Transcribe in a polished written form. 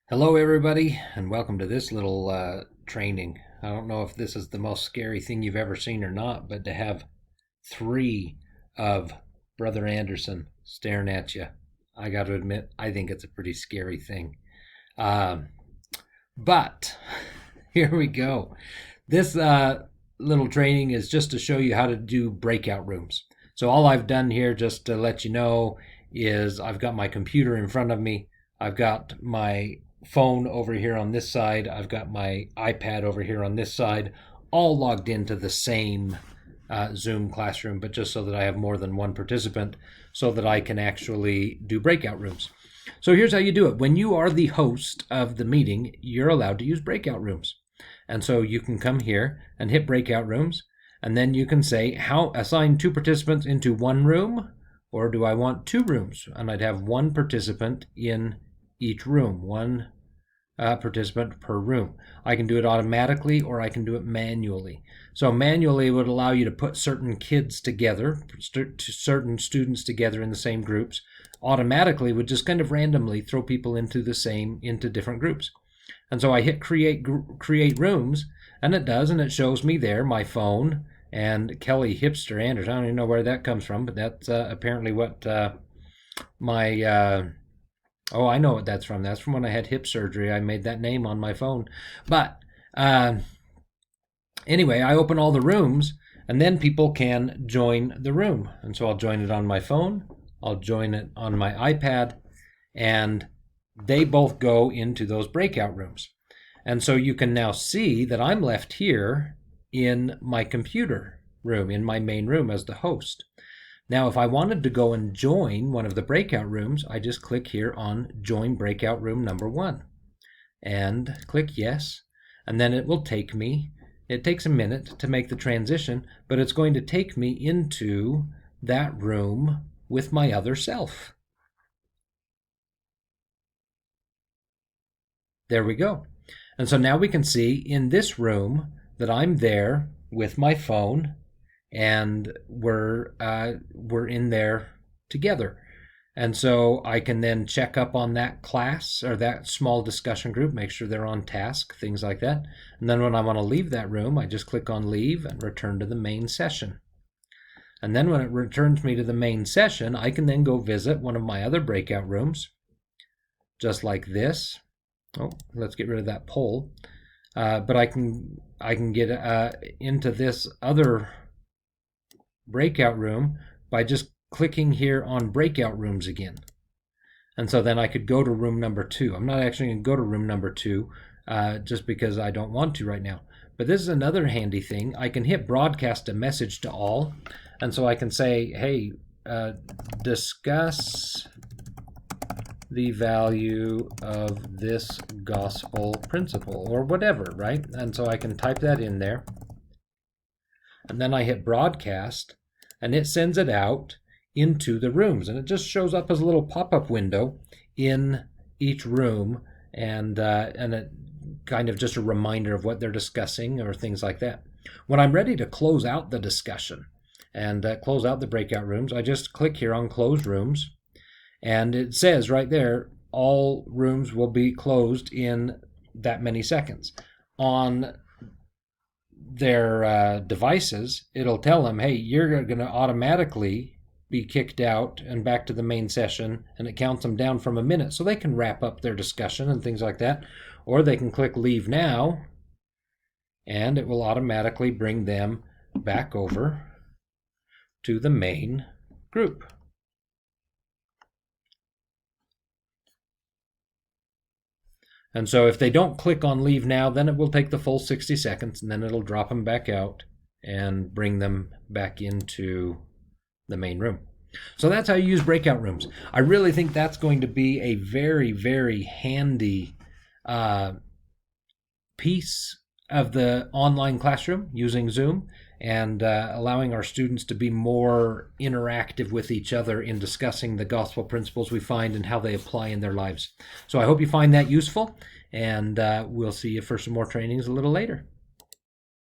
Hello, everybody, and welcome to this little training. I don't know if this is the most scary thing you've ever seen or not, but to have three of Brother Anderson staring at you, I got to admit, I think it's a pretty scary thing. Um, but here we go. This little training is just to show you how to do breakout rooms. So all I've done here, just to let you know, is I've got my computer in front of me. I've got my phone over here on this side. I've got my iPad over here on this side, all logged into the same Zoom classroom, but just so that I have more than one participant so that I can actually do breakout rooms. So here's how you do it. When you are the host of the meeting, you're allowed to use breakout rooms. And so you can come here and hit breakout rooms, and then you can say, how assign two participants into one room, or do I want two rooms? And I'd have one participant in each room, one participant per room. I can do it automatically or I can do it manually. So manually would allow you to put certain kids together, certain students together in the same groups. Automatically would just kind of randomly throw people into different groups. And so I hit create rooms, and it does, and it shows me there my phone and Kelly Hipster Anderson. I don't even know where that comes from, but that's apparently what my oh, I know what that's from. That's from when I had hip surgery. I made that name on my phone. But anyway, I open all the rooms, and then people can join the room. And so I'll join it on my phone. I'll join it on my iPad, and they both go into those breakout rooms. And so you can now see that I'm left here in my computer room, in my main room as the host. Now, if I wanted to go and join one of the breakout rooms, I just click here on Join Breakout Room number 1 and click Yes, and then it will take me, it takes a minute to make the transition, but it's going to take me into that room with my other self. There we go. And so now we can see in this room that I'm there with my phone, and we're in there together. And so I can then check up on that class or that small discussion group, make sure they're on task, things like that. And then when I want to leave that room, I just click on Leave and return to the main session. And then when it returns me to the main session, I can then go visit one of my other breakout rooms, just like this. Oh, let's get rid of that poll. But I can get into this other breakout room by just clicking here on breakout rooms again. And so then I could go to room number 2. I'm not actually going to go to room number 2 just because I don't want to right now. But this is another handy thing. I can hit broadcast a message to all. And so I can say, hey, discuss the value of this gospel principle or whatever, right? And so I can type that in there. And then I hit broadcast, and it sends it out into the rooms. And it just shows up as a little pop-up window in each room, and it kind of just a reminder of what they're discussing or things like that. When I'm ready to close out the discussion and close out the breakout rooms, I just click here on Close Rooms, and it says right there, all rooms will be closed in that many seconds. On their devices, it'll tell them, hey, you're going to automatically be kicked out and back to the main session, and it counts them down from a minute so they can wrap up their discussion and things like that. Or they can click Leave Now, and it will automatically bring them back over to the main group. And so if they don't click on Leave Now, then it will take the full 60 seconds, and then it'll drop them back out and bring them back into the main room. So that's how you use breakout rooms. I really think that's going to be a very, very handy piece of the online classroom using Zoom, and allowing our students to be more interactive with each other in discussing the gospel principles we find and how they apply in their lives. So I hope you find that useful, and we'll see you for some more trainings a little later.